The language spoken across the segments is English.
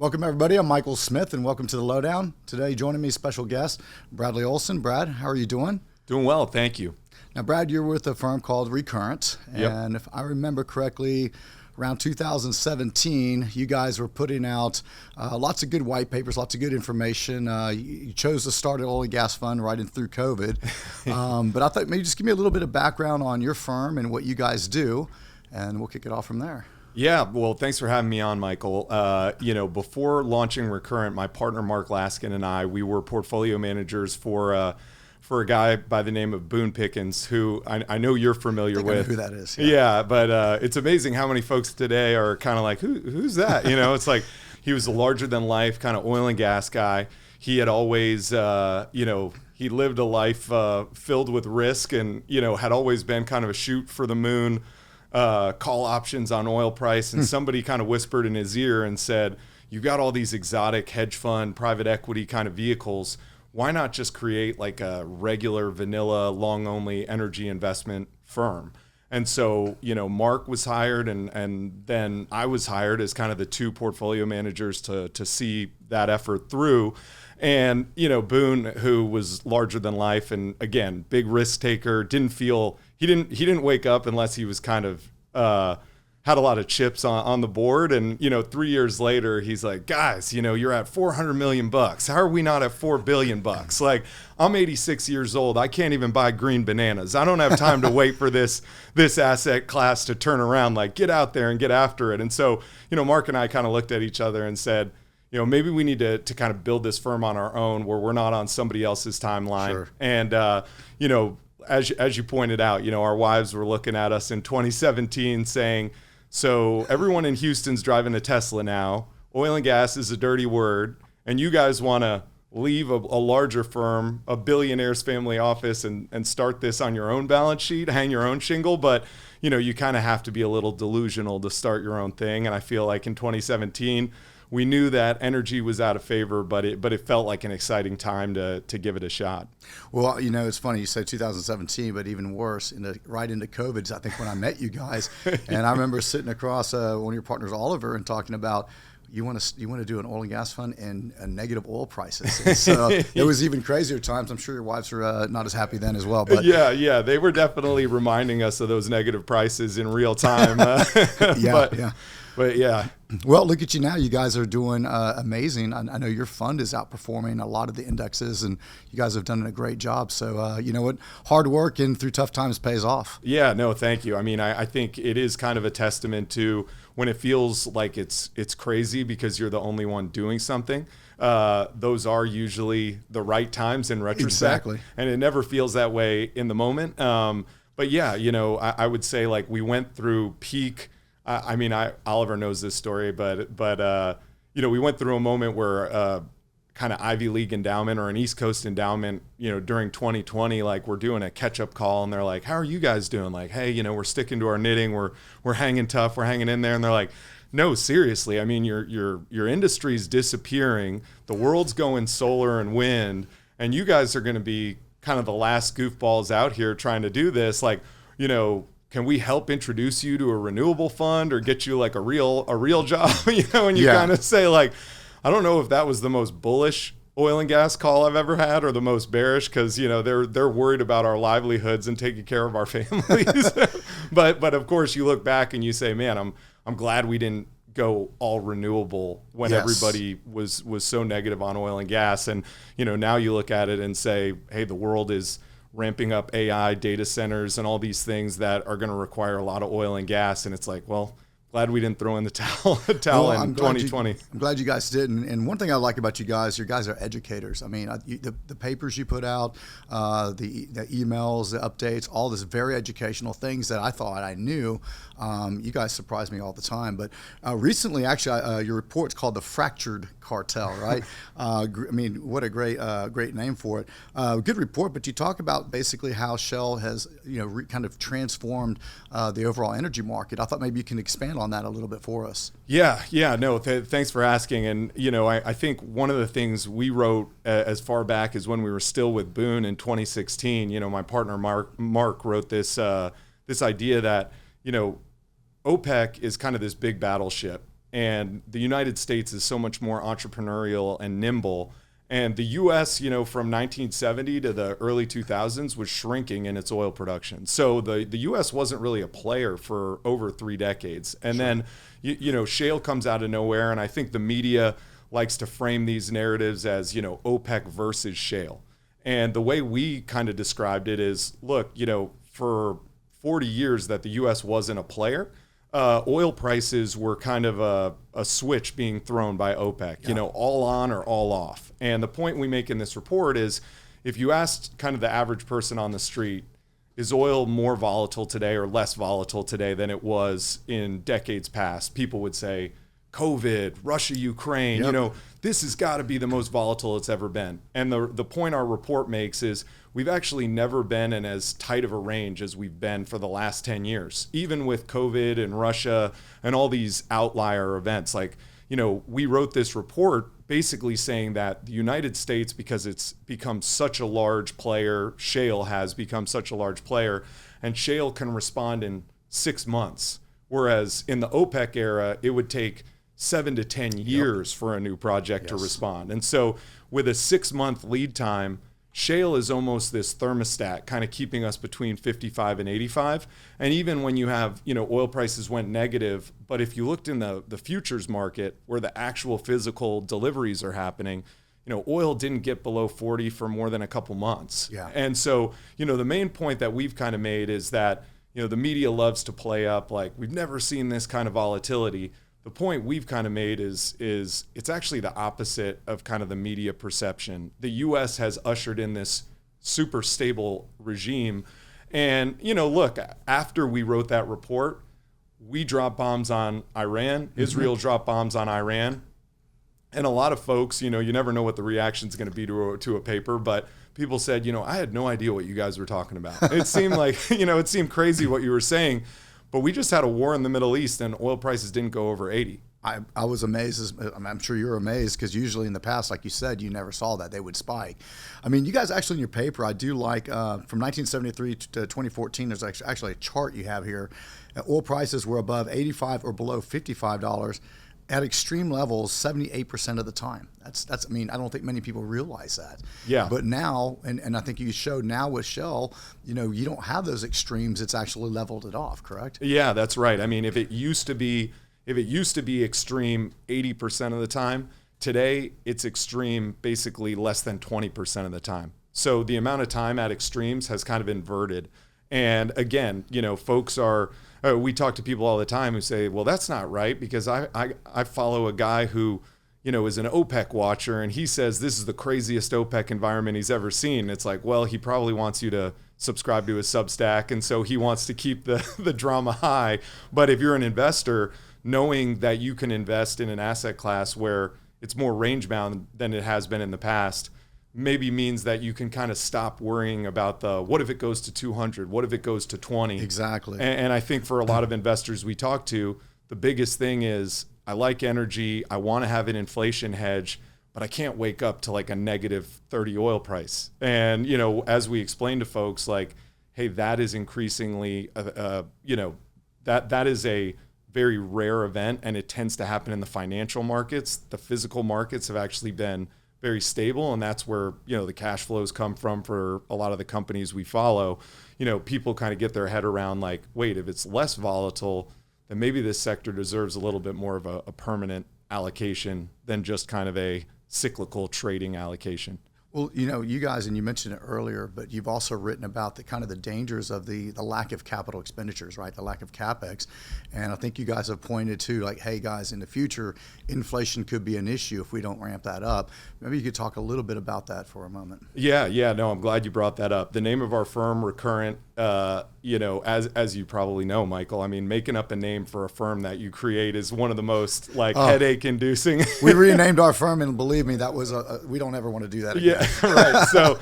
Welcome, everybody. I'm Michael Smith, and welcome to the Lowdown. Today, joining me, special guest, Bradley Olson. Brad, how are you doing? Doing well, thank you. Now, Brad, you're with a firm called Recurrent, Yep. and if I remember correctly, around 2017, you guys were putting out lots of good white papers, lots of good information. You chose to start an oil and gas fund right in through COVID. But I thought maybe just give me a little bit of background on your firm and what you guys do, and we'll kick it off from there. Yeah, well, thanks for having me on, Michael. Before launching Recurrent, my partner Mark Laskin and I, we were portfolio managers for a guy by the name of Boone Pickens, who I know you're familiar with. I know who that is. Yeah, but it's amazing how many folks today are kind of like, who's that? It's like he was a larger than life kind of oil and gas guy. He had always, he lived a life filled with risk and, had always been kind of a shoot for the moon. Call options on oil price, and somebody kind of whispered in his ear and said, you've got all these exotic hedge fund, private equity kind of vehicles. Why not just create like a regular vanilla long only energy investment firm? And so, Mark was hired and then I was hired as kind of the two portfolio managers to see that effort through. And, Boone, who was larger than life and again, big risk taker, he didn't wake up unless he was kind of had a lot of chips on the board. And 3 years later, he's like, guys, you're at $400 million. How are we not at $4 billion? Like, I'm 86 years old. I can't even buy green bananas. I don't have time to wait for this asset class to turn around. Like, get out there and get after it. And so, Mark and I kind of looked at each other and said, maybe we need to kind of build this firm on our own where we're not on somebody else's timeline. Sure. And, as you pointed out, our wives were looking at us in 2017 saying, so everyone in Houston's driving a Tesla now. Oil and gas is a dirty word. And you guys want to leave a larger firm, a billionaire's family office, and start this on your own balance sheet, hang your own shingle. But, you kind of have to be a little delusional to start your own thing. And I feel like in 2017, we knew that energy was out of favor, but it felt like an exciting time to give it a shot. Well, it's funny you said 2017, but even worse, right into COVID, I think when I met you guys, and I remember sitting across one of your partners, Oliver, and talking about you want to do an oil and gas fund and negative oil prices. And so it was even crazier times. I'm sure your wives were not as happy then as well. But yeah, they were definitely reminding us of those negative prices in real time. But yeah. Well, look at you now. You guys are doing amazing. I know your fund is outperforming a lot of the indexes, and you guys have done a great job. So, you know what? Hard work and through tough times pays off. Yeah, no, thank you. I mean, I think it is kind of a testament to when it feels like it's crazy because you're the only one doing something. Those are usually the right times in retrospect. Exactly. And it never feels that way in the moment. But yeah, I would say like we went through peak. Oliver knows this story, but we went through a moment where kind of Ivy League endowment or an East Coast endowment, during 2020, like we're doing a catch-up call and they're like, how are you guys doing? Like, hey, we're sticking to our knitting. We're hanging tough. We're hanging in there. And they're like, no, seriously. I mean, your industry's disappearing. The world's going solar and wind, and you guys are going to be kind of the last goofballs out here trying to do this. Like, can we help introduce you to a renewable fund or get you like a real job? And you kind of say like, I don't know if that was the most bullish oil and gas call I've ever had or the most bearish because, they're worried about our livelihoods and taking care of our families. But of course you look back and you say, man, I'm glad we didn't go all renewable when everybody was so negative on oil and gas. And, now you look at it and say, hey, the world is ramping up AI data centers and all these things that are going to require a lot of oil and gas. And it's like, well, glad we didn't throw in the towel in 2020. I'm glad you guys did. And one thing I like about you guys are educators. I mean, the papers you put out, the emails, the updates, all this very educational things that I thought I knew. You guys surprise me all the time. But recently, actually, your report's called the Fractured Cartel, right? I mean, what a great name for it. Good report, but you talk about basically how Shale has, kind of transformed the overall energy market. I thought maybe you can expand on that a little bit for us. Yeah, no, thanks for asking. And, I think one of the things we wrote as far back as when we were still with Boone in 2016, my partner Mark wrote this idea that, OPEC is kind of this big battleship And the United States is so much more entrepreneurial and nimble. And the U.S., from 1970 to the early 2000s was shrinking in its oil production. So the U.S. wasn't really a player for over 3 decades. And then, shale comes out of nowhere. And I think the media likes to frame these narratives as, OPEC versus shale. And the way we kind of described it is, look, for 40 years that the U.S. wasn't a player, oil prices were kind of a switch being thrown by OPEC, all on or all off. And the point we make in this report is, if you asked kind of the average person on the street, is oil more volatile today or less volatile today than it was in decades past? People would say, COVID, Russia, Ukraine, this has got to be the most volatile it's ever been. And the point our report makes is we've actually never been in as tight of a range as we've been for the last 10 years, even with COVID and Russia and all these outlier events. Like, we wrote this report basically saying that the United States, because it's become such a large player, shale has become such a large player, and shale can respond in 6 months. Whereas in the OPEC era, it would take 7 to 10 years for a new project to respond. And so with a 6-month lead time, shale is almost this thermostat, kind of keeping us between 55 and 85. And even when you have, oil prices went negative, but if you looked in the futures market where the actual physical deliveries are happening, oil didn't get below 40 for more than a couple months. Yeah. And so, the main point that we've kind of made is that, the media loves to play up like, we've never seen this kind of volatility. The point we've kind of made is it's actually the opposite of kind of the media perception. The U.S. has ushered in this super stable regime. And, look, after we wrote that report, we dropped bombs on Iran. Israel dropped bombs on Iran. And a lot of folks, you never know what the reaction is going to be to a paper, but people said, I had no idea what you guys were talking about. It seemed like, it seemed crazy what you were saying. But we just had a war in the Middle East and oil prices didn't go over 80. I was amazed. I'm sure you're amazed because usually in the past, like you said, you never saw that. They would spike. I mean, you guys actually in your paper, I do like from 1973 to 2014, there's actually a chart you have here. Oil prices were above $85 or below $55 at extreme levels 78% of the time. That's I mean, I don't think many people realize that. Yeah. But now, and I think you showed now with Shell, you don't have those extremes. It's actually leveled it off, correct? Yeah, that's right. I mean, if it used to be extreme 80% of the time, today it's extreme basically less than 20% of the time. So the amount of time at extremes has kind of inverted. And again, folks are, we talk to people all the time who say, well, that's not right, because I follow a guy who, is an OPEC watcher, and he says this is the craziest OPEC environment he's ever seen. It's like, well, he probably wants you to subscribe to his Substack, and so he wants to keep the drama high. But if you're an investor, knowing that you can invest in an asset class where it's more range bound than it has been in the past, maybe means that you can kind of stop worrying about what if it goes to 200, what if it goes to 20. Exactly. And I think for a lot of investors we talk to, the biggest thing is, I like energy, I want to have an inflation hedge, but I can't wake up to like a negative 30 oil price. And, as we explain to folks, like, hey, that is increasingly, that is a very rare event, and it tends to happen in the financial markets. The physical markets have actually been very stable, and that's where the cash flows come from for a lot of the companies we follow. People kind of get their head around like, wait, if it's less volatile, then maybe this sector deserves a little bit more of a permanent allocation than just kind of a cyclical trading allocation. Well, you guys, and you mentioned it earlier, but you've also written about the kind of the dangers of the lack of capital expenditures, right? The lack of CapEx. And I think you guys have pointed to like, hey guys, in the future, inflation could be an issue if we don't ramp that up. Maybe you could talk a little bit about that for a moment. Yeah, no, I'm glad you brought that up. The name of our firm, Recurrent, as you probably know, Michael, I mean, making up a name for a firm that you create is one of the most headache inducing. We renamed our firm, and believe me, that was we don't ever want to do that again. Yeah. Right. So,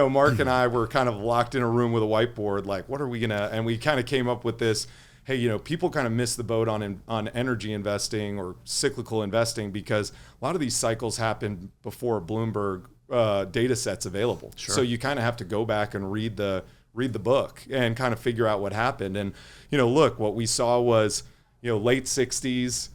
Mark and I were kind of locked in a room with a whiteboard, like, what are we and we kind of came up with this, hey, people kind of miss the boat on energy investing or cyclical investing because a lot of these cycles happen before Bloomberg data sets available. Sure. So you kind of have to go back and read the book and kind of figure out what happened. And, look, what we saw was, late 60s,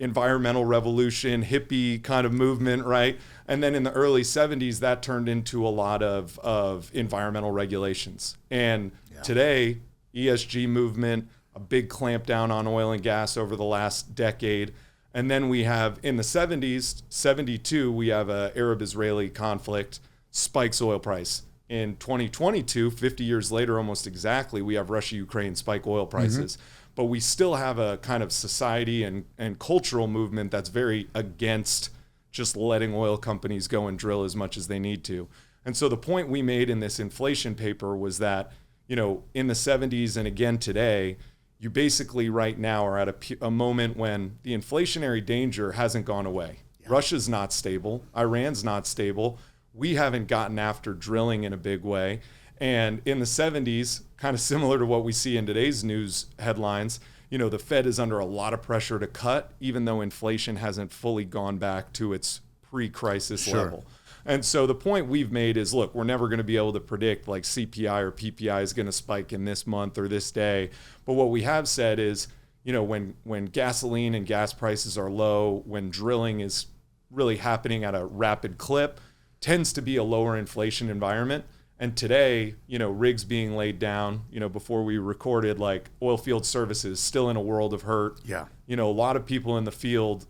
environmental revolution, hippie kind of movement, right? And then in the early 70s, that turned into a lot of environmental regulations. And today, ESG movement, a big clampdown on oil and gas over the last decade. And then we have, in the 70s, 72, we have a Arab-Israeli conflict, spikes oil price. In 2022, 50 years later, almost exactly, we have Russia-Ukraine spike oil prices. But we still have a kind of society and cultural movement that's very against just letting oil companies go and drill as much as they need to. And so the point we made in this inflation paper was that, you know, in the 70s and again today, you basically right now are at a moment when the inflationary danger hasn't gone away. Yeah. Russia's not stable. Iran's not stable. We haven't gotten after drilling in a big way. And in the 70s, kind of similar to what we see in today's news headlines, you know, the Fed is under a lot of pressure to cut, even though inflation hasn't fully gone back to its pre-crisis level. And so the point we've made is, look, we're never going to be able to predict like CPI or PPI is going to spike in this month or this day. But what we have said is, you know, when gasoline and gas prices are low, when drilling is really happening at a rapid clip, tends to be a lower inflation environment. And today, you know, rigs being laid down, you know, before we recorded, like oil field services still in a world of hurt. Yeah. You know, a lot of people in the field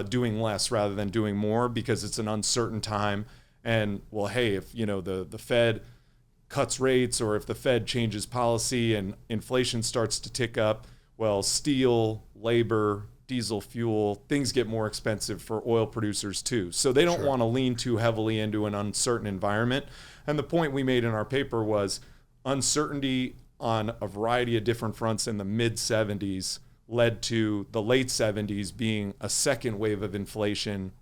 doing less rather than doing more because it's an uncertain time. And well, hey, if, you know, the Fed cuts rates or if the Fed changes policy and inflation starts to tick up, well, steel, labor, diesel fuel, things get more expensive for oil producers too. So they don't want to lean too heavily into an uncertain environment. And the point we made in our paper was uncertainty on a variety of different fronts in the mid 70s led to the late 70s being a second wave of inflation,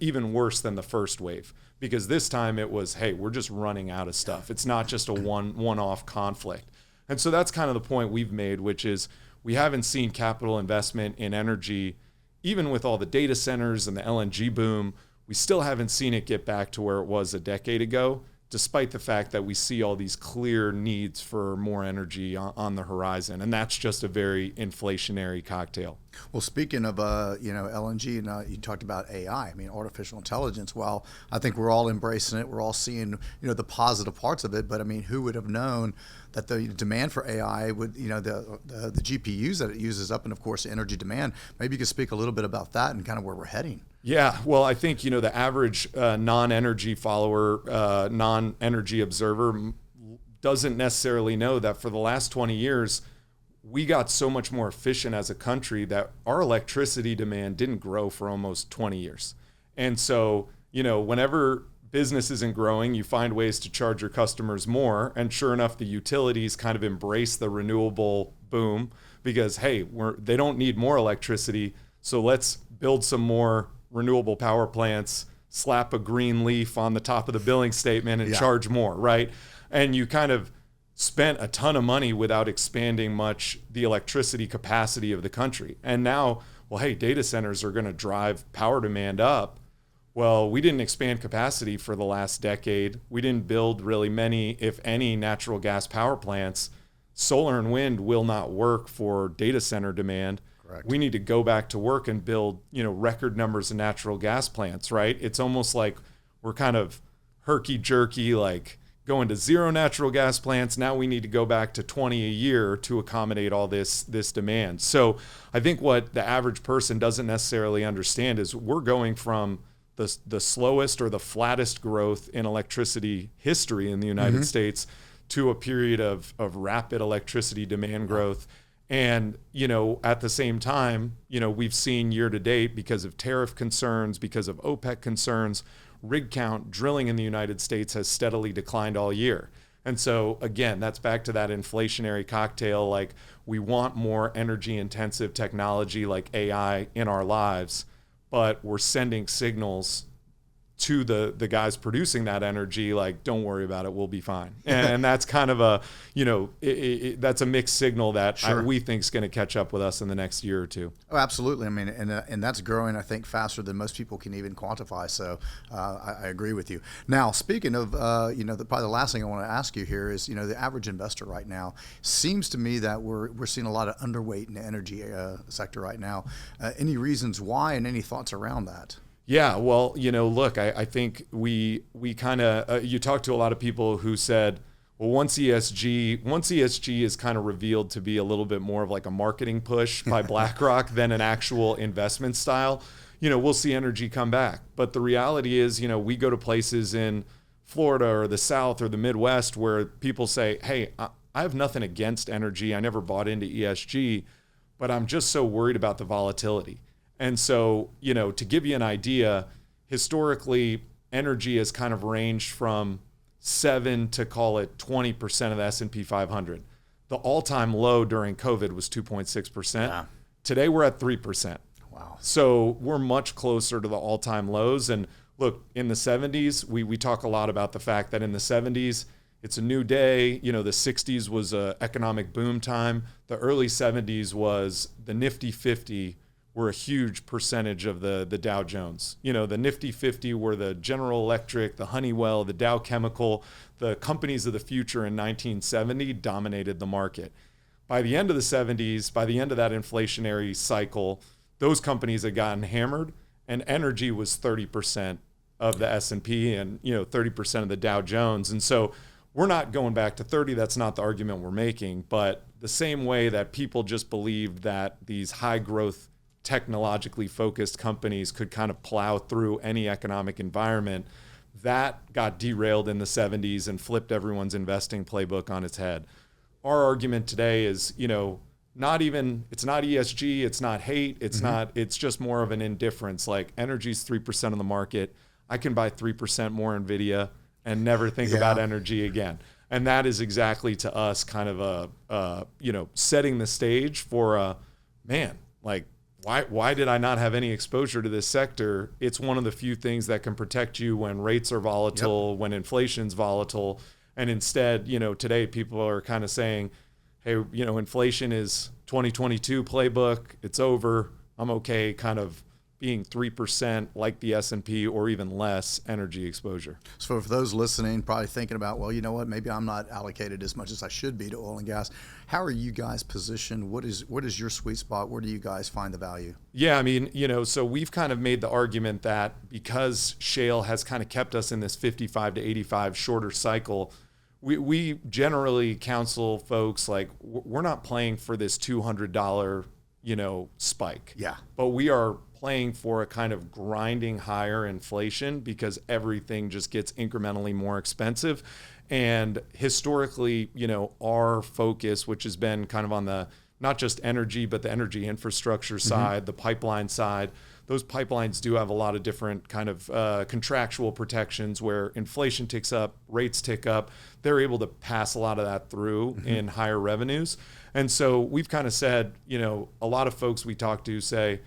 even worse than the first wave. Because this time it was, hey, we're just running out of stuff. It's not just a one-off conflict. And so that's kind of the point we've made, which is we haven't seen capital investment in energy, even with all the data centers and the LNG boom, we still haven't seen it get back to where it was a decade ago, despite the fact that we see all these clear needs for more energy on the horizon. And that's just a very inflationary cocktail. Well, speaking of, you know, LNG, and you talked about AI, I mean, artificial intelligence. Well, I think we're all embracing it. We're all seeing, you know, the positive parts of it. But I mean, who would have known that the demand for AI would, you know, the GPUs that it uses up, and of course, energy demand. Maybe you could speak a little bit about that and kind of where we're heading. Yeah, well, I think, you know, the average non-energy follower, non-energy observer doesn't necessarily know that for the last 20 years, we got so much more efficient as a country that our electricity demand didn't grow for almost 20 years. And so, you know, whenever business isn't growing, you find ways to charge your customers more. And sure enough, the utilities kind of embrace the renewable boom because, hey, they don't need more electricity. So let's build some more renewable power plants, slap a green leaf on the top of the billing statement and charge more, right? And you kind of spent a ton of money without expanding much the electricity capacity of the country. And now, well, hey, data centers are going to drive power demand up. Well, we didn't expand capacity for the last decade. We didn't build really many, if any, natural gas power plants. Solar and wind will not work for data center demand. Correct. We need to go back to work and build, you know, record numbers of natural gas plants, right? It's almost like we're kind of herky-jerky, like going to zero natural gas plants. Now we need to go back to 20 a year to accommodate all this demand. So I think what the average person doesn't necessarily understand is we're going from the slowest or the flattest growth in electricity history in the United States to a period of rapid electricity demand growth. And, you know, at the same time, you know, we've seen year to date because of tariff concerns, because of OPEC concerns, rig count drilling in the United States has steadily declined all year. And so, again, that's back to that inflationary cocktail. Like, we want more energy intensive technology like AI in our lives, but we're sending signals to the guys producing that energy, like, don't worry about it, we'll be fine. And that's kind of a, that's a mixed signal that we think is going to catch up with us in the next year or two. Oh, absolutely. I mean, and that's growing, I think, faster than most people can even quantify. So I agree with you. Now, speaking of, probably the last thing I want to ask you here is, the average investor right now seems to me that we're seeing a lot of underweight in the energy sector right now. Any reasons why, and any thoughts around that? Yeah, well, look, I think we kind of, you talk to a lot of people who said, well, once ESG is kind of revealed to be a little bit more of like a marketing push by BlackRock than an actual investment style, we'll see energy come back. But the reality is, we go to places in Florida or the South or the Midwest where people say, hey, I have nothing against energy. I never bought into ESG, but I'm just so worried about the volatility. And so, to give you an idea, historically, energy has kind of ranged from 7 to call it 20% of the S&P 500. The all-time low during COVID was 2.6%. Yeah. Today, we're at 3%. Wow. So we're much closer to the all-time lows. And look, in the 70s, we talk a lot about the fact that in the 70s, it's a new day. The 60s was an economic boom time. The early 70s was the Nifty 50 were a huge percentage of the Dow Jones. The Nifty 50 were the General Electric, the Honeywell, the Dow Chemical, the companies of the future in 1970 dominated the market. By the end of the 70s, by the end of that inflationary cycle, those companies had gotten hammered, and energy was 30% of the S&P and 30% of the Dow Jones. And so we're not going back to 30. That's not the argument we're making. But the same way that people just believed that these high growth technologically focused companies could kind of plow through any economic environment, that got derailed in the 70s and flipped everyone's investing playbook on its head. Our argument today is, it's not ESG, it's not hate, it's just more of an indifference. Like, energy's 3% of the market. I can buy 3% more NVIDIA and never think about energy again. And that is exactly to us kind of setting the stage for why did I not have any exposure to this sector? It's one of the few things that can protect you when rates are volatile, when inflation's volatile. And instead, today people are kind of saying, hey, inflation is 2022 playbook. It's over. I'm okay kind of being 3% like the S&P or even less energy exposure. So for those listening, probably thinking about, well, you know what, maybe I'm not allocated as much as I should be to oil and gas. How are you guys positioned? What is your sweet spot? Where do you guys find the value? Yeah, I mean, so we've kind of made the argument that because shale has kind of kept us in this 55 to 85 shorter cycle, we generally counsel folks like, we're not playing for this $200, spike. Yeah. But we are playing for a kind of grinding higher inflation because everything just gets incrementally more expensive. And historically, our focus, which has been kind of on the, not just energy, but the energy infrastructure side, the pipeline side, those pipelines do have a lot of different kind of contractual protections where inflation ticks up, rates tick up. They're able to pass a lot of that through in higher revenues. And so we've kind of said, a lot of folks we talk to say,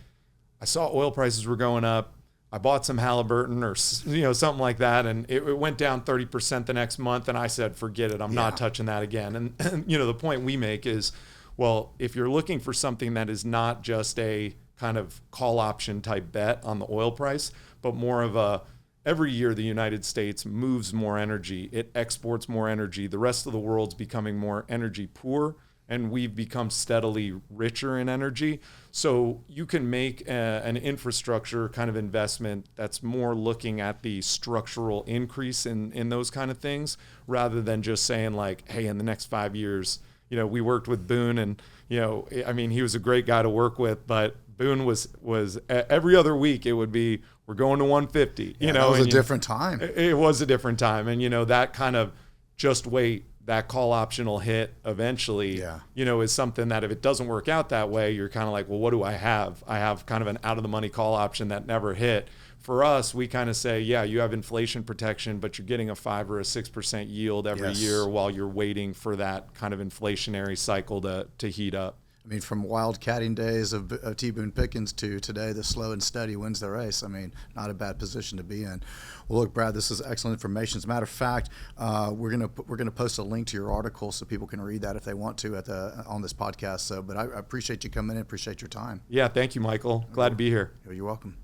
I saw oil prices were going up. I bought some Halliburton or, something like that. And it went down 30% the next month. And I said, forget it. I'm not touching that again. And, the point we make is, well, if you're looking for something that is not just a kind of call option type bet on the oil price, but more of a, every year the United States moves more energy. It exports more energy. The rest of the world's becoming more energy poor, and we've become steadily richer in energy. So you can make an infrastructure kind of investment that's more looking at the structural increase in those kind of things, rather than just saying like, hey, in the next 5 years, we worked with Boone, and, he was a great guy to work with, but Boone was every other week it would be, we're going to 150. It was a different time. It was a different time. And, that kind of just wait, that call option will hit eventually, is something that if it doesn't work out that way, you're kind of like, well, what do I have? I have kind of an out of the money call option that never hit. For us, we kind of say, yeah, you have inflation protection, but you're getting a 5 or a 6% yield every year while you're waiting for that kind of inflationary cycle to heat up. I mean, from wildcatting days of T. Boone Pickens to today, the slow and steady wins the race. I mean, not a bad position to be in. Well, look, Brad, this is excellent information. As a matter of fact, we're gonna post a link to your article so people can read that if they want to on this podcast. So, but I appreciate you coming in. Appreciate your time. Yeah, thank you, Michael. Glad to be here. You're welcome.